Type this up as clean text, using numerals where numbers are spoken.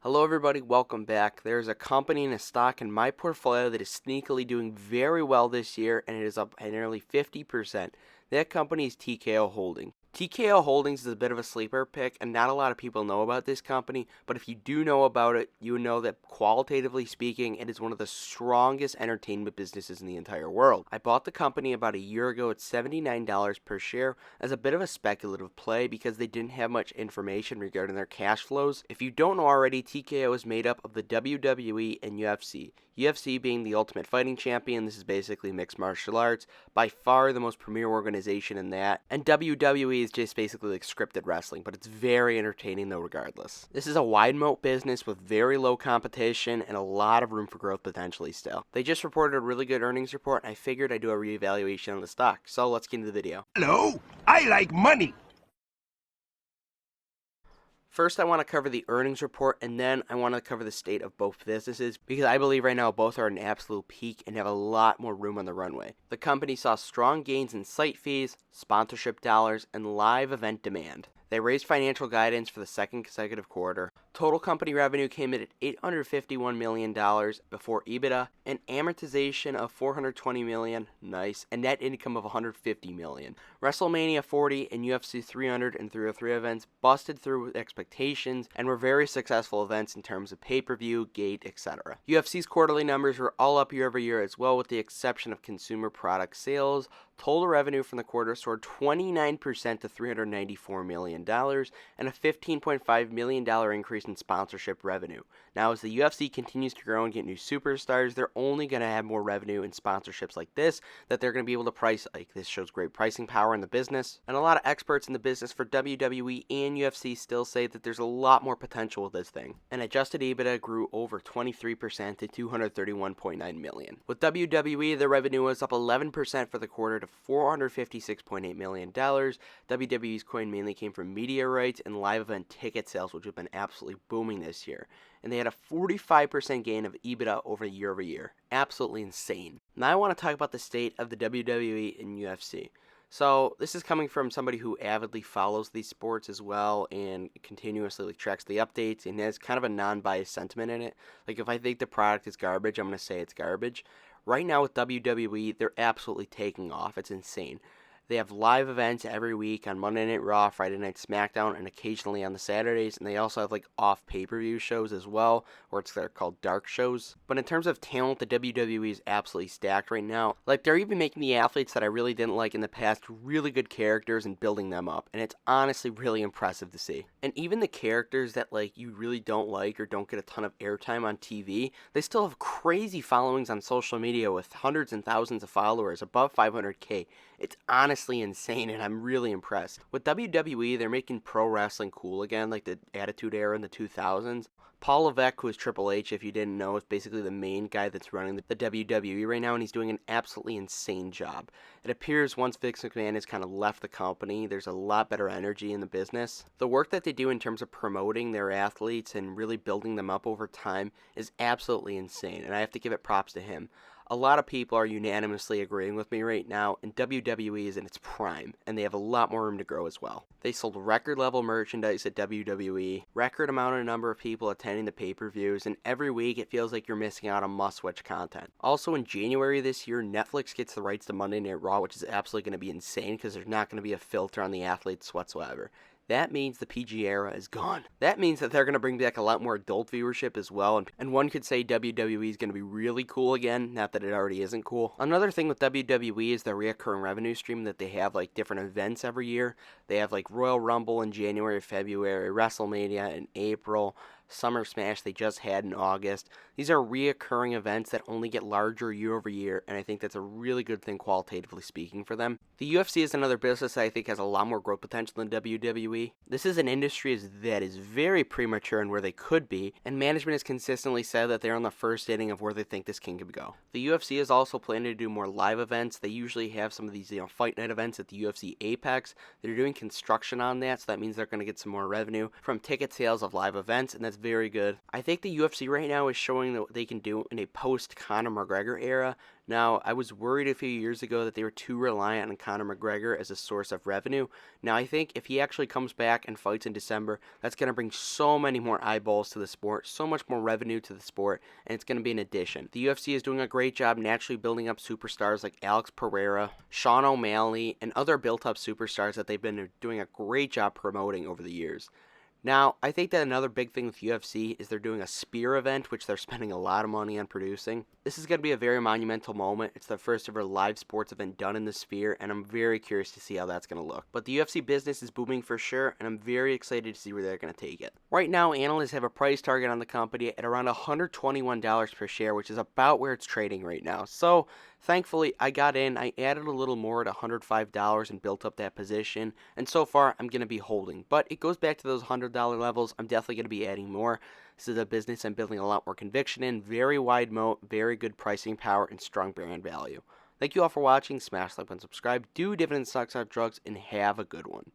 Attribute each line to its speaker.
Speaker 1: Hello everybody, welcome back. There's a company and a stock in my portfolio that is sneakily doing very well this year, and it is up by nearly 50%. That company is TKO Holdings. TKO Holdings is a bit of a sleeper pick, and not a lot of people know about this company, but if you do know about it, you know that qualitatively speaking, it is one of the strongest entertainment businesses in the entire world. I bought the company about a year ago at $79 per share as a bit of a speculative play because they didn't have much information regarding their cash flows. If you don't know already, TKO is made up of the WWE and UFC. UFC being the Ultimate Fighting Champion, this is basically mixed martial arts, by far the most premier organization in that, and WWE is just basically like scripted wrestling, but it's very entertaining though regardless. This is a wide moat business with very low competition and a lot of room for growth potentially still. They just reported a really good earnings report, and I figured I'd do a reevaluation on the stock, so let's get into the video.
Speaker 2: Hello, I like money.
Speaker 1: First, I want to cover the earnings report, and then I want to cover the state of both businesses because I believe right now both are at an absolute peak and have a lot more room on the runway. The company saw strong gains in site fees, sponsorship dollars, and live event demand. They raised financial guidance for the second consecutive quarter. Total company revenue came in at $851 million before EBITDA, and amortization of $420 million, nice, and net income of $150 million. WrestleMania 40 and UFC 300 and 303 events busted through expectations and were very successful events in terms of pay-per-view, gate, etc. UFC's quarterly numbers were all up year over year as well, with the exception of consumer product sales. Total revenue from the quarter soared 29% to $394 million and a $15.5 million increase in sponsorship revenue. Now, as the UFC continues to grow and get new superstars, they're only going to have more revenue in sponsorships like this that they're going to be able to price. Like, this shows great pricing power in the business. And a lot of experts in the business for WWE and UFC still say that there's a lot more potential with this thing. And adjusted EBITDA grew over 23% to $231.9 million. With WWE, their revenue was up 11% for the quarter to $456.8 million. WWE's coin mainly came from media rights and live event ticket sales, which have been absolutely booming this year. And they had a 45% gain of EBITDA over year. Absolutely insane. Now I want to talk about the state of the WWE and UFC. So this is coming from somebody who avidly follows these sports as well and continuously tracks the updates and has kind of a non-biased sentiment in it. Like, if I think the product is garbage, I'm going to say it's garbage. Right now with WWE, they're absolutely taking off. It's insane. They have live events every week on Monday Night Raw, Friday Night SmackDown, and occasionally on the Saturdays. And they also have off pay-per-view shows as well, or they're called dark shows. But in terms of talent, the WWE is absolutely stacked right now. They're even making the athletes that I really didn't like in the past really good characters and building them up. And it's honestly really impressive to see. And even the characters that you really don't like or don't get a ton of airtime on TV, they still have crazy followings on social media with hundreds and thousands of followers, above 500K. It's honestly insane, and I'm really impressed. With WWE, they're making pro wrestling cool again, like the Attitude Era in the 2000s. Paul Levesque, who is Triple H, if you didn't know, is basically the main guy that's running the WWE right now, and he's doing an absolutely insane job. It appears once Vince McMahon has kind of left the company, there's a lot better energy in the business. The work that they do in terms of promoting their athletes and really building them up over time is absolutely insane, and I have to give it props to him. A lot of people are unanimously agreeing with me right now, and WWE is in its prime, and they have a lot more room to grow as well. They sold record-level merchandise at WWE, record amount of number of people attending the pay-per-views, and every week it feels like you're missing out on must-watch content. Also, in January this year, Netflix gets the rights to Monday Night Raw, which is absolutely going to be insane because there's not going to be a filter on the athletes whatsoever. That means the PG era is gone. That means that they're going to bring back a lot more adult viewership as well, and one could say WWE is going to be really cool again, not that it already isn't cool. Another thing with WWE is the recurring revenue stream that they have different events every year. They have Royal Rumble in January, February, WrestleMania in April, Summer Smash they just had in August. These are reoccurring events that only get larger year over year, and I think that's a really good thing qualitatively speaking for them. The UFC is another business that I think has a lot more growth potential than WWE. This is an industry that is very premature in where they could be, and management has consistently said that they're on the first inning of where they think this can go. The UFC is also planning to do more live events. They usually have some of these fight night events at the UFC Apex. They're doing construction on that, so that means they're going to get some more revenue from ticket sales of live events, and that's very good. I think the UFC right now is showing what they can do in a post-Conor McGregor era. Now, I was worried a few years ago that they were too reliant on Conor McGregor as a source of revenue. Now, I think if he actually comes back and fights in December, that's going to bring so many more eyeballs to the sport, so much more revenue to the sport, and it's going to be an addition. The UFC is doing a great job naturally building up superstars like Alex Pereira, Sean O'Malley, and other built-up superstars that they've been doing a great job promoting over the years. Now, I think that another big thing with UFC is they're doing a spear event, which they're spending a lot of money on producing. This is going to be a very monumental moment. It's the first ever live sports event done in the Sphere, and I'm very curious to see how that's going to look. But the UFC business is booming for sure, and I'm very excited to see where they're going to take it. Right now, analysts have a price target on the company at around $121 per share, which is about where it's trading right now. So, thankfully, I got in, I added a little more at $105 and built up that position, and so far, I'm going to be holding. But it goes back to those $100 levels. I'm definitely going to be adding more. This is a business I'm building a lot more conviction in, very wide moat, very good pricing power, and strong brand value. Thank you all for watching. Smash like and subscribe. Do dividend stocks, not drugs, and have a good one.